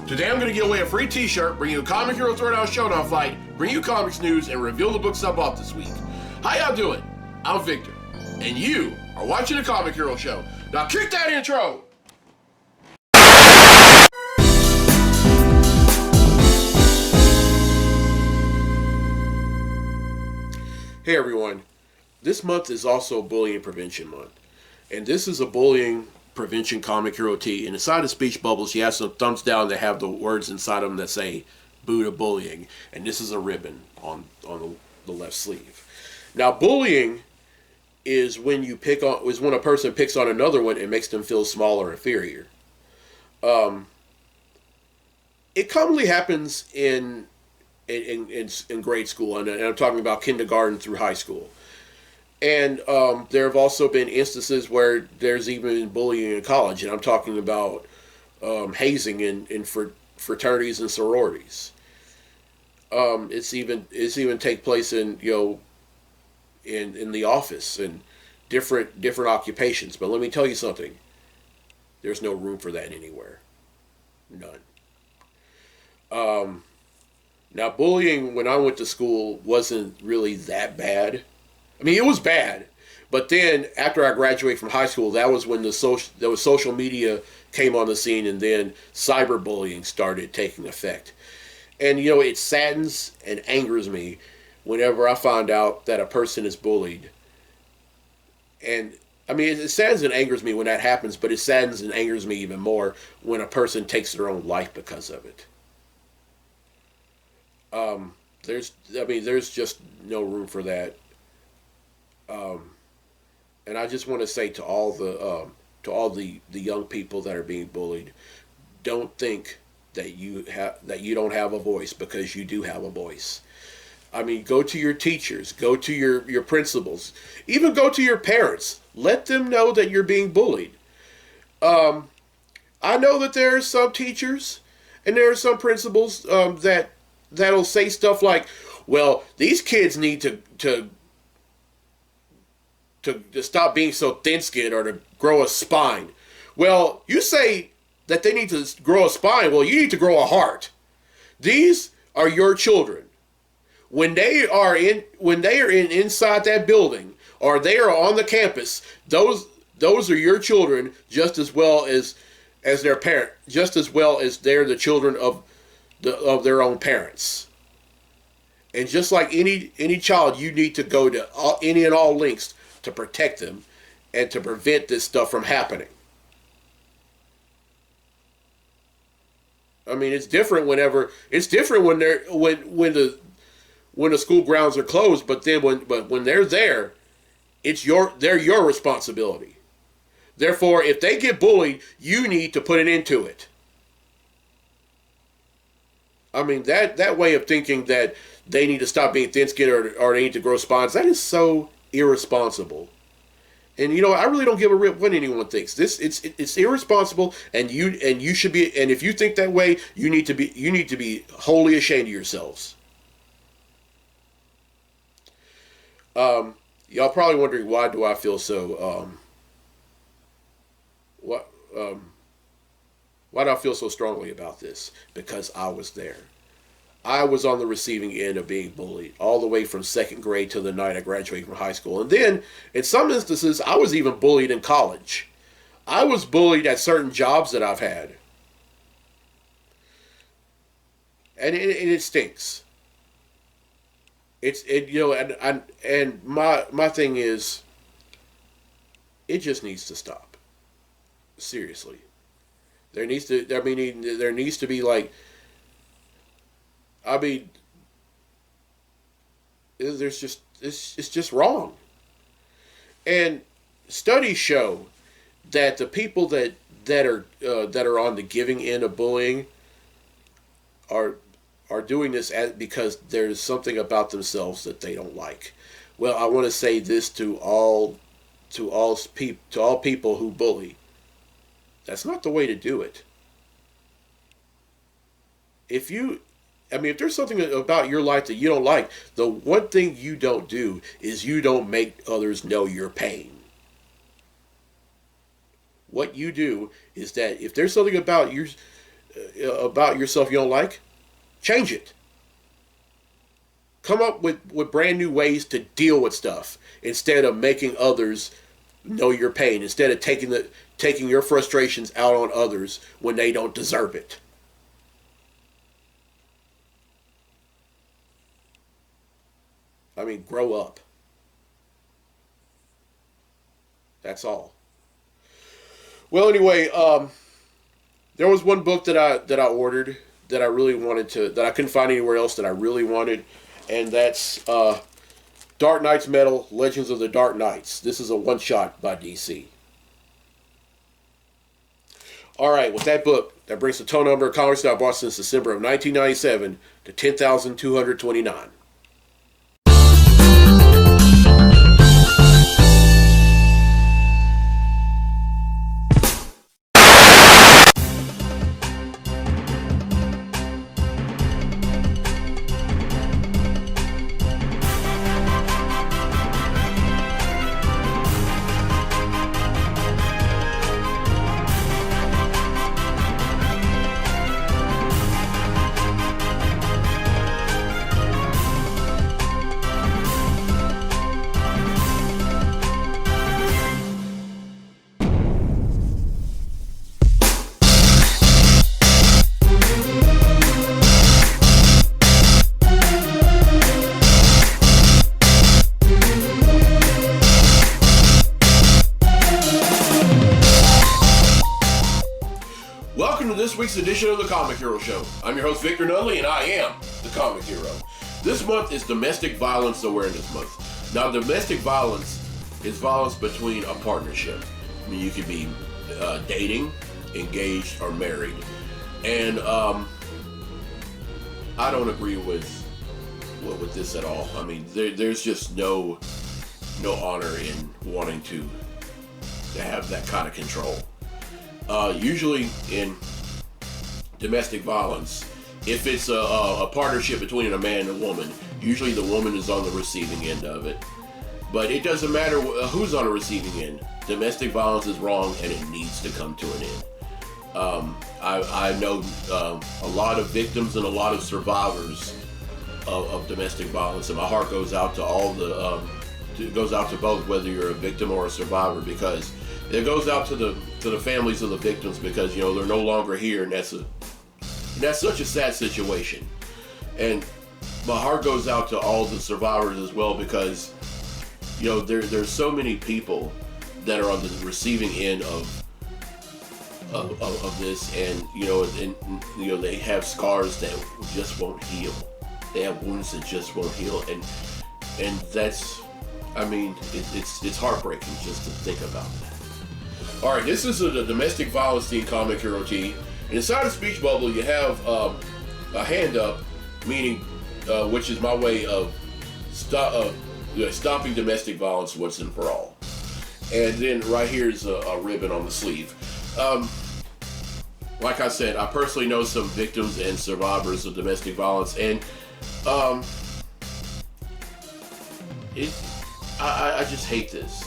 Today I'm going to give away a free t-shirt, bring you a Comic Hero Throwdown Showdown fight, bring you comics news, and reveal the books I bought this week. How y'all doing? I'm Victor, and you are watching the Comic Hero Show. Now kick that intro! Hey everyone, this month is also Bullying Prevention Month, and this is a bullying prevention comic hero tee, and inside the speech bubbles you have some thumbs down that have the words inside them that say "Boo to Bullying," and this is a ribbon on the left sleeve. Now bullying is when a person picks on another one and makes them feel small or inferior. It commonly happens in grade school, and I'm talking about kindergarten through high school. And there have also been instances where there's even bullying in college, and I'm talking about hazing in fraternities and sororities. It's even take place in in the office and different occupations. But let me tell you something: there's no room for that anywhere, none. Now bullying when I went to school wasn't really that bad. I mean, it was bad, but then after I graduated from high school, that was when social media came on the scene, and then cyberbullying started taking effect. And it saddens and angers me whenever I find out that a person is bullied. And I mean, it saddens and angers me when that happens, but it saddens and angers me even more when a person takes their own life because of it. There's just no room for that. And I just want to say to all the young people that are being bullied, don't think that you don't have a voice, because you do have a voice. I mean, go to your teachers, go to your principals, even go to your parents. Let them know that you're being bullied. I know that there are some teachers and there are some principals that'll say stuff like, "Well, these kids need to stop being so thin-skinned or to grow a spine." Well, you say that they need to grow a spine. Well, you need to grow a heart. These are your children. When they are inside that building, or they are on the campus, those are your children just as well as their parent, just as well as they're the children of their own parents. And just like any child, you need to go to any and all lengths to protect them and to prevent this stuff from happening. I mean, it's different when the school grounds are closed, but when they're there, they're your responsibility. Therefore, if they get bullied, you need to put an end to it. I mean, that way of thinking that they need to stop being thin-skinned or they need to grow spines, that is so irresponsible. And I really don't give a rip what anyone thinks. It's irresponsible, and you should be. And if you think that way, you need to be wholly ashamed of yourselves. Y'all probably wondering, why do I feel so why do I feel so strongly about this? Because I was there. I was on the receiving end of being bullied all the way from second grade to the night I graduated from high school. And then, in some instances, I was even bullied in college. I was bullied at certain jobs that I've had. And it stinks. And my thing is, it just needs to stop. Seriously. There needs to be like, it's just wrong. And studies show that the people that are on the giving end of bullying are doing this because there's something about themselves that they don't like. Well, I want to say this to all people who bully. That's not the way to do it. If there's something about your life that you don't like, the one thing you don't do is you don't make others know your pain. What you do is that if there's something about about yourself you don't like, change it. Come up with brand new ways to deal with stuff instead of making others know your pain. Instead of taking your frustrations out on others when they don't deserve it. I mean, grow up. That's all. Well, anyway, there was one book that I ordered that I really wanted to, that I couldn't find anywhere else, that I really wanted, and that's Dark Knights Metal: Legends of the Dark Knights. This is a one shot by DC. All right, with that book, that brings the total number of comics that I bought since December of 1997 to 10,229. Welcome to this week's edition of the Comic Hero Show. I'm your host, Victor Nunley, and I am the Comic Hero. This month is Domestic Violence Awareness Month. Now, domestic violence is violence between a partnership. I mean, you could be dating, engaged, or married. And I don't agree with this at all. I mean, there's just no honor in wanting to have that kind of control. Usually in domestic violence, if it's a partnership between a man and a woman, usually the woman is on the receiving end of it. But it doesn't matter who's on the receiving end. Domestic violence is wrong, and it needs to come to an end. I know a lot of victims and a lot of survivors of domestic violence, and my heart goes out to all goes out to both, whether you're a victim or a survivor, because it goes out to the families of the victims, because they're no longer here, and that's such a sad situation. And my heart goes out to all the survivors as well, because there's so many people that are on the receiving end of this, and they have scars that just won't heal. They have wounds that just won't heal, and that's, I mean, it's heartbreaking just to think about that. All right, this is the Domestic Violence Team Comic Hero Tee. And inside the speech bubble, you have a hand up, meaning which is my way of stopping domestic violence once and for all. And then right here is a ribbon on the sleeve. Like I said, I personally know some victims and survivors of domestic violence, and I just hate this.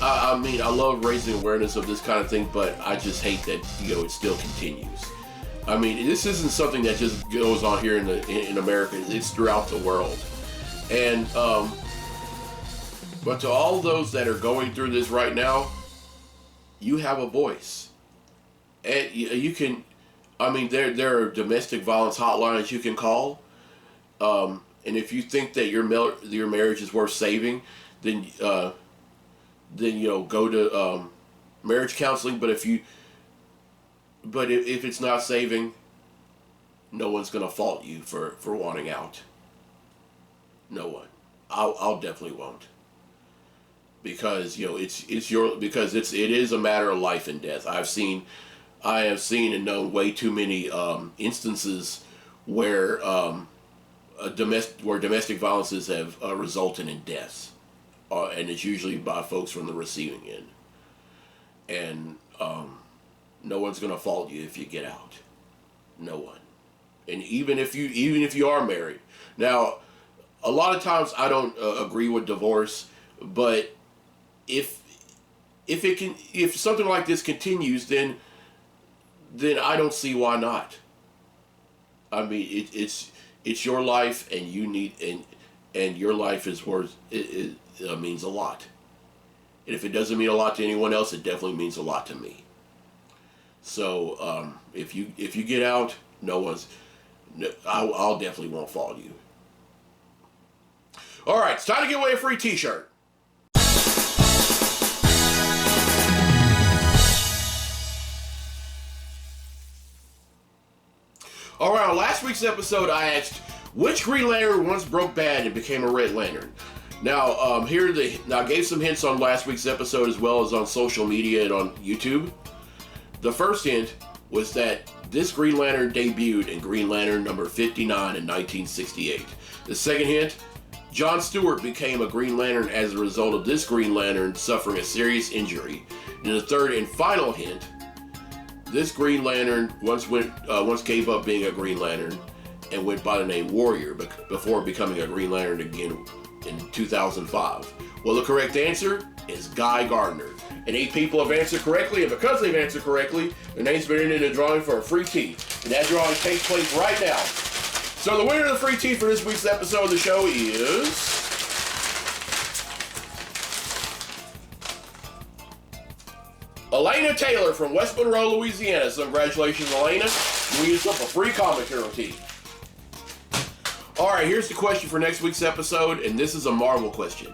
I mean, I love raising awareness of this kind of thing, but I just hate that it still continues. I mean, this isn't something that just goes on here in America. It's throughout the world. And but to all those that are going through this right now, you have a voice, and you can. I mean, there are domestic violence hotlines you can call, and if you think that your marriage is worth saving, then go to marriage counseling. But if it's not saving, no one's gonna fault you for wanting out. No one. I'll definitely won't. Because it is a matter of life and death. I have seen and known way too many instances where domestic violences have resulted in deaths. And it's usually by folks from the receiving end. And no one's gonna fault you if you get out. No one. And even if you are married. Now, a lot of times I don't agree with divorce, but if something like this continues, then then I don't see why not. I mean, it's your life, and you need and your life is worth it means a lot. And if it doesn't mean a lot to anyone else, it definitely means a lot to me. So if you get out, I'll definitely won't follow you. All right, it's time to give away a free T-shirt. All right, on last week's episode, I asked which Green Lantern once broke bad and became a Red Lantern. Now, I gave some hints on last week's episode as well as on social media and on YouTube. The first hint was that this Green Lantern debuted in Green Lantern number 59 in 1968. The second hint, John Stewart became a Green Lantern as a result of this Green Lantern suffering a serious injury. And the third and final hint, this Green Lantern once gave up being a Green Lantern and went by the name Warrior before becoming a Green Lantern again in 2005. Well, the correct answer is Guy Gardner. And 8 people have answered correctly, and because they've answered correctly, their name's been entered in a drawing for a free tee. And that drawing takes place right now. So the winner of the free tee for this week's episode of the show is Elena Taylor from West Monroe, Louisiana. So congratulations, Elena. You win yourself a free comic hero tee. All right, here's the question for next week's episode, and this is a Marvel question.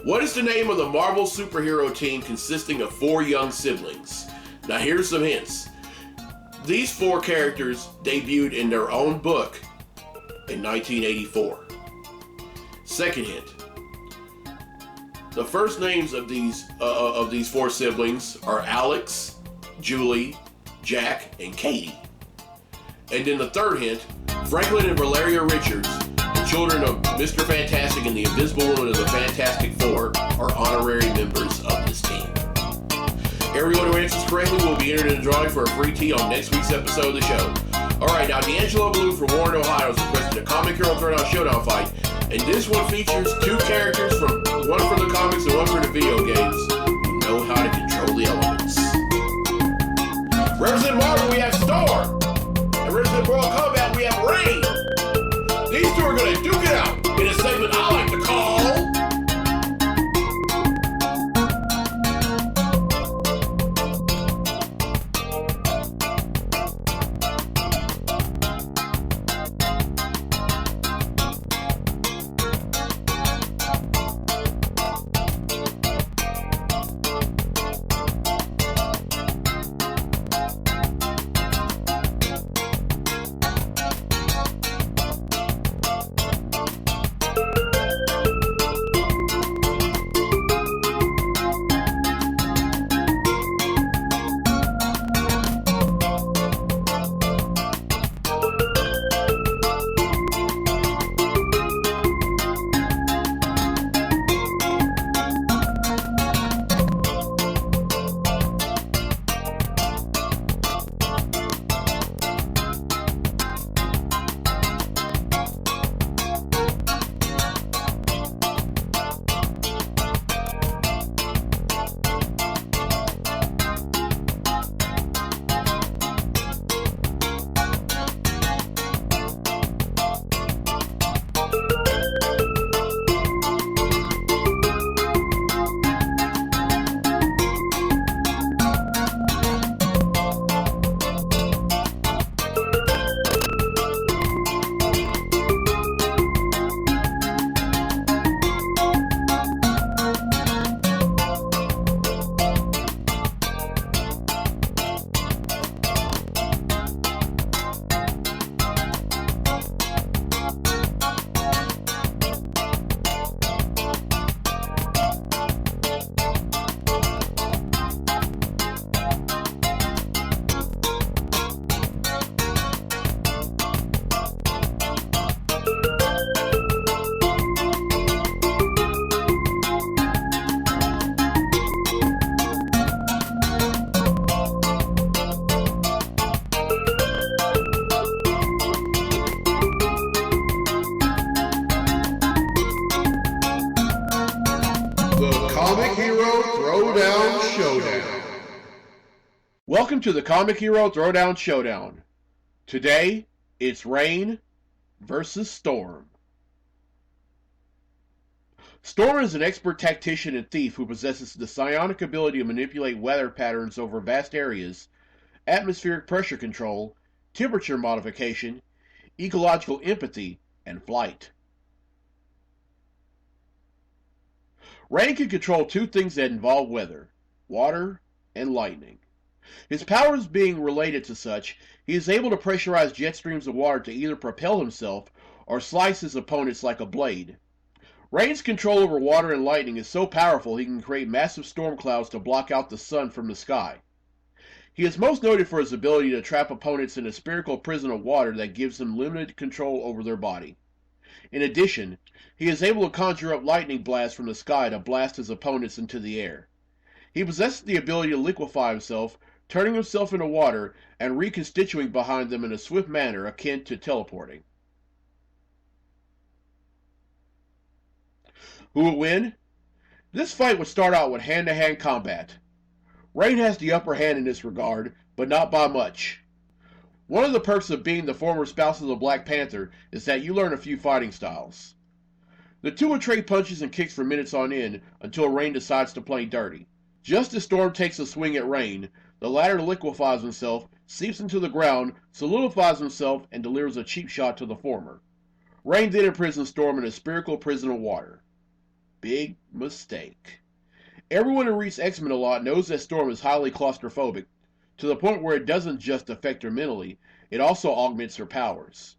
What is the name of the Marvel superhero team consisting of 4 young siblings? Now, here's some hints. These 4 characters debuted in their own book in 1984. Second hint. The first names of these 4 siblings are Alex, Julie, Jack, and Katie. And then the third hint, Franklin and Valeria Richards, the children of Mr. Fantastic and the Invisible Woman of the Fantastic Four, are honorary members of this team. Everyone who answers correctly will be entered in a drawing for a free tee on next week's episode of the show. Alright, now D'Angelo Blue from Warren, Ohio has requested a Comic Hero Throwdown Showdown fight, and this one features 2 characters, one for the comics and one for the video games, who know how to control the elements. Representing Marvel, we have Storm. And representing Mortal Kombat, we have Rain. These 2 are going to duke it out in a segment I like to call Comic Hero Throwdown Showdown. Welcome to the Comic Hero Throwdown Showdown. Today, it's Rain versus Storm. Storm is an expert tactician and thief who possesses the psionic ability to manipulate weather patterns over vast areas, atmospheric pressure control, temperature modification, ecological empathy, and flight. Rain can control two things that involve weather: water and lightning. His powers being related to such, he is able to pressurize jet streams of water to either propel himself or slice his opponents like a blade. Rain's control over water and lightning is so powerful he can create massive storm clouds to block out the sun from the sky. He is most noted for his ability to trap opponents in a spherical prison of water that gives them limited control over their body. In addition, he is able to conjure up lightning blasts from the sky to blast his opponents into the air. He possesses the ability to liquefy himself, turning himself into water and reconstituting behind them in a swift manner akin to teleporting. Who would win? This fight would start out with hand-to-hand combat. Rain has the upper hand in this regard, but not by much. One of the perks of being the former spouse of the Black Panther is that you learn a few fighting styles. The two would trade punches and kicks for minutes on end until Rain decides to play dirty. Just as Storm takes a swing at Rain, the latter liquefies himself, seeps into the ground, solidifies himself, and delivers a cheap shot to the former. Rain then imprisons Storm in a spherical prison of water. Big mistake. Everyone who reads X-Men a lot knows that Storm is highly claustrophobic, to the point where it doesn't just affect her mentally, it also augments her powers.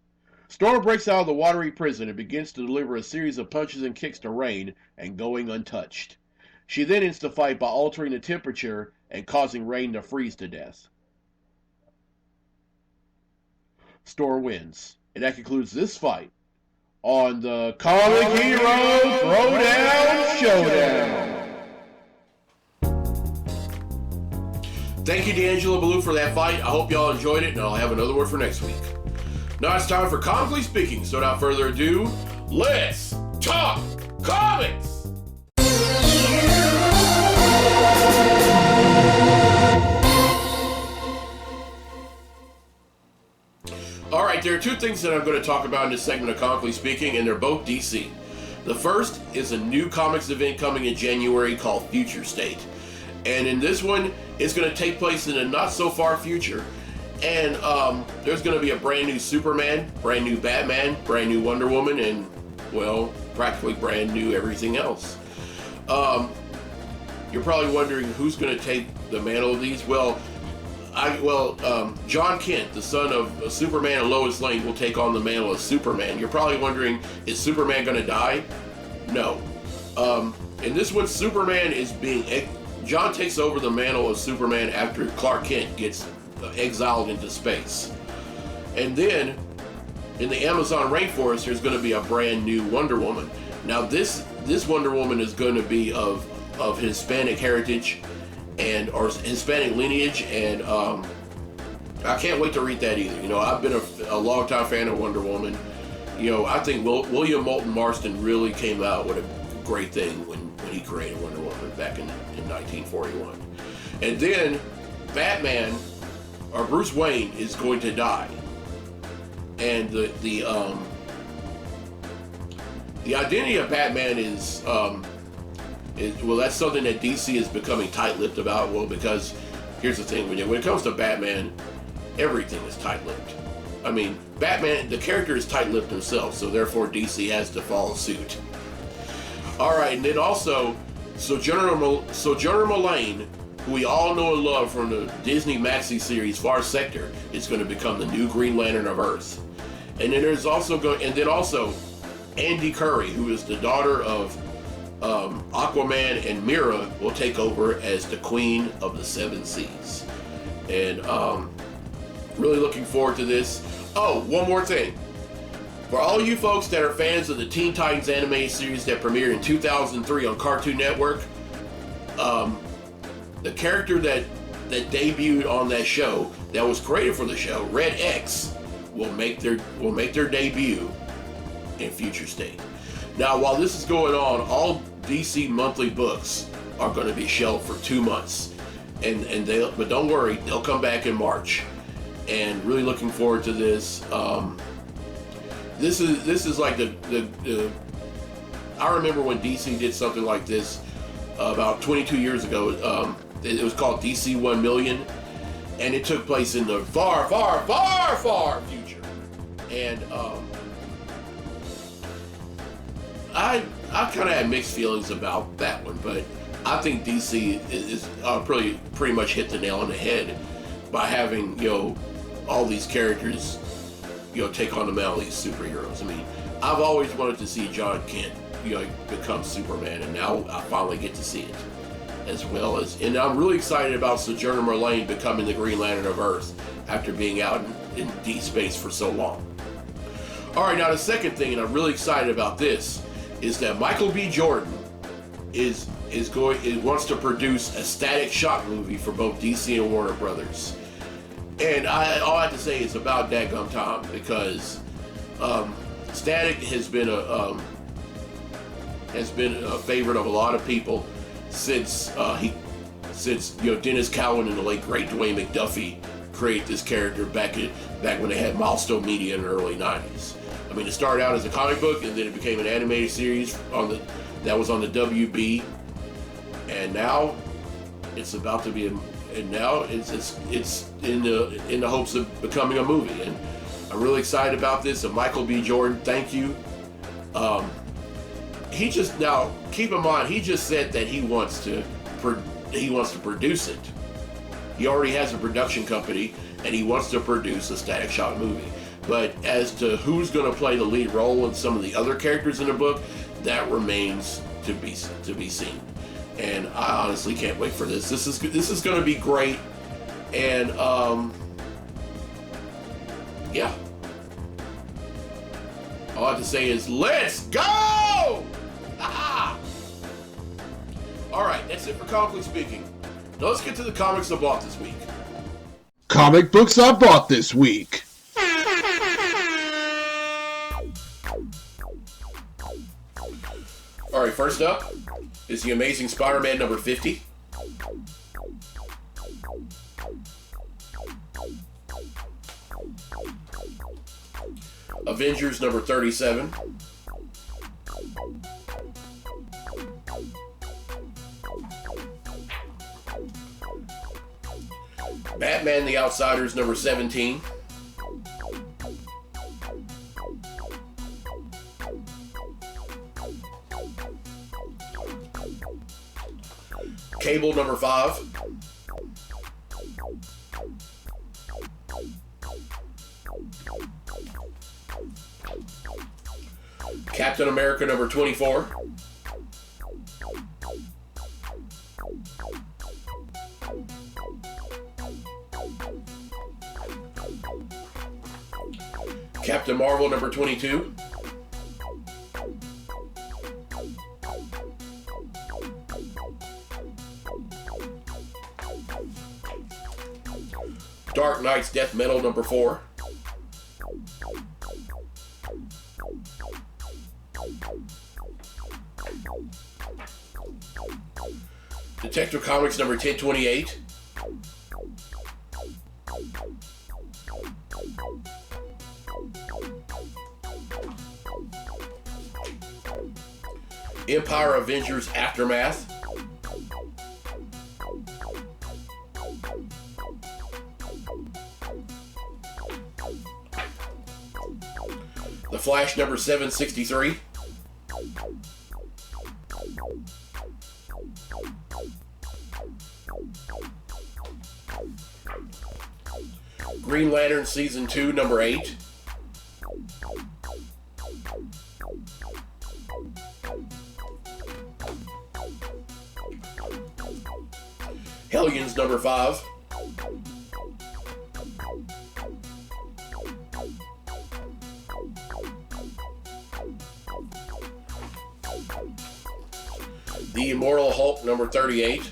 Storm breaks out of the watery prison and begins to deliver a series of punches and kicks to Rain and going untouched. She then ends the fight by altering the temperature and causing Rain to freeze to death. Storm wins, and that concludes this fight on the Comic Hero Throwdown Showdown. Thank you, D'Angelo Ballou, for that fight. I hope y'all enjoyed it, and I'll have another one for next week. Now it's time for Comically Speaking, so without further ado, let's talk comics! Alright, there are two things that I'm going to talk about in this segment of Comically Speaking, and they're both DC. The first is a new comics event coming in January called Future State. And in this one, it's going to take place in a not-so-far future. And there's going to be a brand new Superman, brand new Batman, brand new Wonder Woman, and, well, practically brand new everything else. You're probably wondering who's going to take the mantle of these. John Kent, the son of Superman and Lois Lane, will take on the mantle of Superman. You're probably wondering, is Superman going to die? No. In this one, John takes over the mantle of Superman after Clark Kent gets exiled into space. And then, in the Amazon rainforest, there's going to be a brand new Wonder Woman. Now, this Wonder Woman is going to be of Hispanic heritage or Hispanic lineage, and I can't wait to read that either. You know, I've been a long-time fan of Wonder Woman. You know, I think William Moulton Marston really came out with a great thing when he created Wonder Woman back in 1941. And then Batman, or Bruce Wayne, is going to die. And the identity of Batman is that's something that DC is becoming tight-lipped about. Well, because here's the thing, when it comes to Batman, everything is tight-lipped. I mean, Batman, the character is tight-lipped himself, so therefore DC has to follow suit. Alright, and then also, Sojourner Mulane, who we all know and love from the Disney Maxi series Far Sector, is going to become the new Green Lantern of Earth. And then also Andy Curry, who is the daughter of Aquaman and Mira, will take over as the Queen of the Seven Seas. And really looking forward to this. Oh, one more thing. For all you folks that are fans of the Teen Titans animated series that premiered in 2003 on Cartoon Network, the character that debuted on that show, that was created for the show, Red X, will make their debut in Future State. Now, while this is going on, all DC monthly books are going to be shelved for 2 months. but don't worry, they'll come back in March, and really looking forward to this. This is like the I remember when DC did something like this about 22 years ago. It was called DC 1 Million, and it took place in the far, far, far, far future. And I kind of had mixed feelings about that one, but I think DC is pretty much hit the nail on the head by having, all these characters, take on the mantle of these superheroes. I mean, I've always wanted to see John Kent, become Superman, and now I finally get to see it. And I'm really excited about Sojourner Merlane becoming the Green Lantern of Earth after being out in deep space for so long. All right, now the second thing, and I'm really excited about this, is that Michael B. Jordan wants to produce a Static Shock movie for both DC and Warner Brothers. And all I have to say is about dadgum time, because Static has been a favorite of a lot of people since Dennis Cowan and the late great Dwayne McDuffie created this character back when they had Milestone Media in the early 90s. I mean, it started out as a comic book, and then it became an animated series that was on the WB, and now it's about to be and now it's in the hopes of becoming a movie. And I'm really excited about this. And Michael B. Jordan, thank you. Now keep in mind, he just said that he wants to produce it. He already has a production company, and he wants to produce a Static Shock movie. But as to who's going to play the lead role and some of the other characters in the book, that remains to be seen. And I honestly can't wait for this. This is going to be great. And yeah, all I have to say is let's go. All right, that's it for Comically Speaking. Now let's get to the comics I bought this week. Comic books I bought this week. All right, first up is The Amazing Spider-Man number 50. Avengers number 37. Batman the Outsiders number 17. Cable number 5. Captain America number 24. Captain Marvel number 22. Dark Knight's Death Metal number 4. Detective Comics number 1028. Empire Avengers Aftermath. The Flash number 763. Green Lantern Season 2 number 8. Hellions number 5. The Immortal Hulk number 38.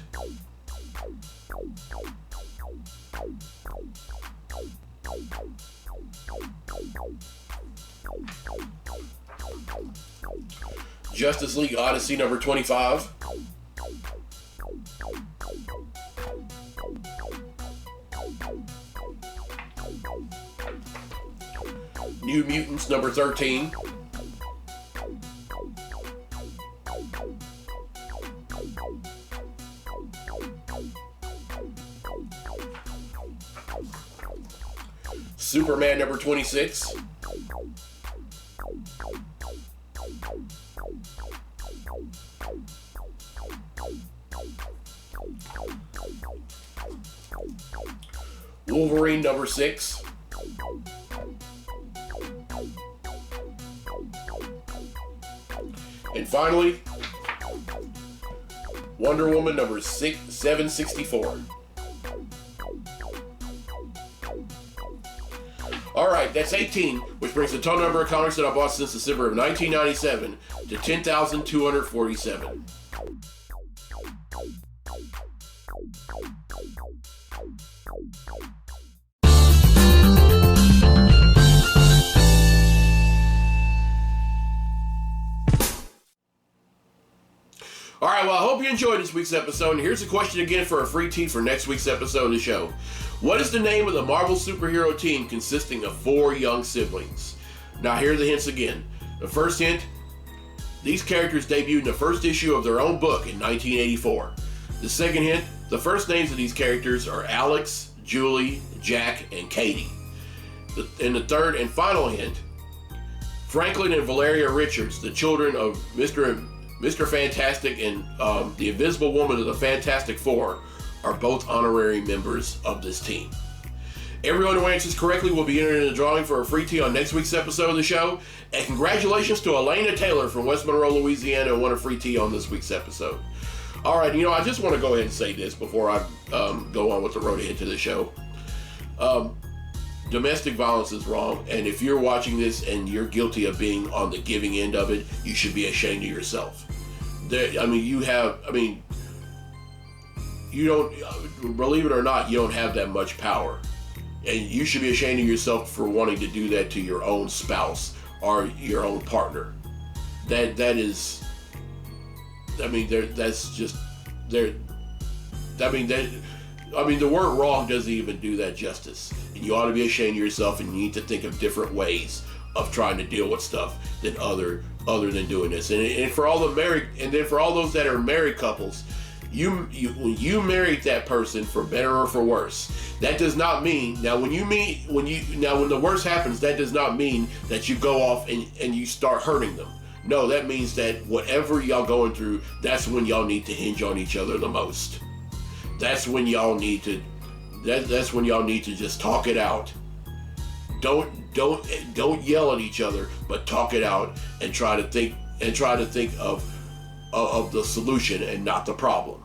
Justice League Odyssey number 25. New Mutants number 13. Superman number 26. Wolverine number 6. And finally, Wonder Woman number 764. Alright, that's 18, which brings the total number of comics that I bought since December of 1997 to 10,247. Alright, well, I hope you enjoyed this week's episode, and here's a question again for a free tee for next week's episode of the show. What is the name of the Marvel superhero team consisting of 4 young siblings? Now, here are the hints again. The first hint, these characters debuted in the first issue of their own book in 1984. The second hint, the first names of these characters are Alex, Julie, Jack, and Katie. And the third and final hint, Franklin and Valeria Richards, the children of Mr. Fantastic and the Invisible Woman of the Fantastic Four, are both honorary members of this team. Everyone who answers correctly will be entered in the drawing for a free tee on next week's episode of the show. And congratulations to Elena Taylor from West Monroe, Louisiana, who won a free tee on this week's episode. All right, I just want to go ahead and say this before I go on with the road ahead to the show. Domestic violence is wrong, and if you're watching this and you're guilty of being on the giving end of it, you should be ashamed of yourself. You don't, believe it or not, you don't have that much power. And you should be ashamed of yourself for wanting to do that to your own spouse or your own partner. The word wrong doesn't even do that justice. And you ought to be ashamed of yourself, and you need to think of different ways of trying to deal with stuff than other than doing this. And for all the married, and then for all those that are married couples, when you married that person for better or for worse, that does not mean when the worst happens, that does not mean that you go off and you start hurting them. No, that means that whatever y'all going through, that's when y'all need to hinge on each other the most. That's when y'all need to just talk it out. Don't yell at each other, but talk it out and try to think of the solution and not the problem.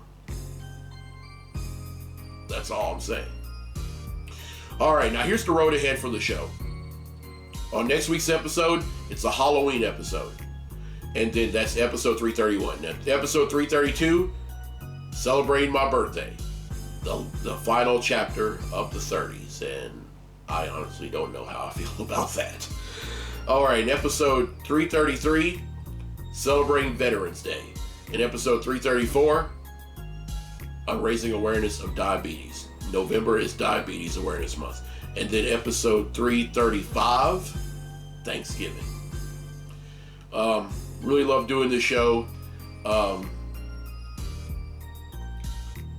That's all I'm saying. All right, now here's the road ahead for the show. On next week's episode, it's a Halloween episode. And then that's episode 331. Now, episode 332, celebrating my birthday. The final chapter of the 30s. And I honestly don't know how I feel about that. All right, in episode 333, celebrating Veterans Day. In episode 334, I'm raising awareness of diabetes. November is Diabetes Awareness Month. And then episode 335, Thanksgiving. Really love doing this show.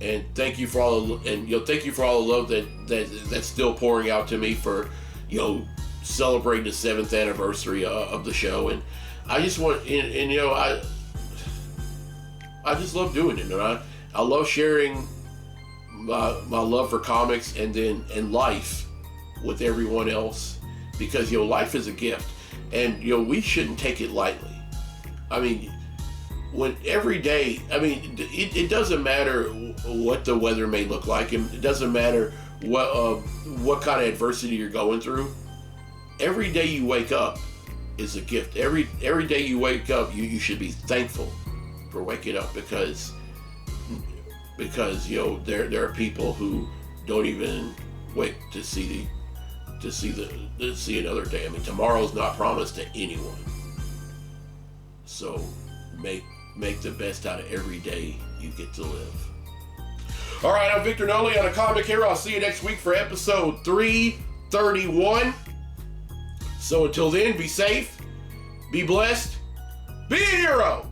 And thank you for all the love that's still pouring out to me for celebrating the 7th anniversary of the show. And I just want I just love doing it. And I love sharing my love for comics and life with everyone else, because life is a gift, and we shouldn't take it lightly. I mean, it doesn't matter what the weather may look like, and it doesn't matter what kind of adversity you're going through. Every day you wake up is a gift. Every day you wake up, you should be thankful for waking up, because there are people who don't even wait to see another day. I mean, tomorrow's not promised to anyone. So make the best out of every day you get to live. All right, I'm Victor Nolly on A Comic Hero. I'll see you next week for episode 331. So until then, be safe, be blessed, be a hero.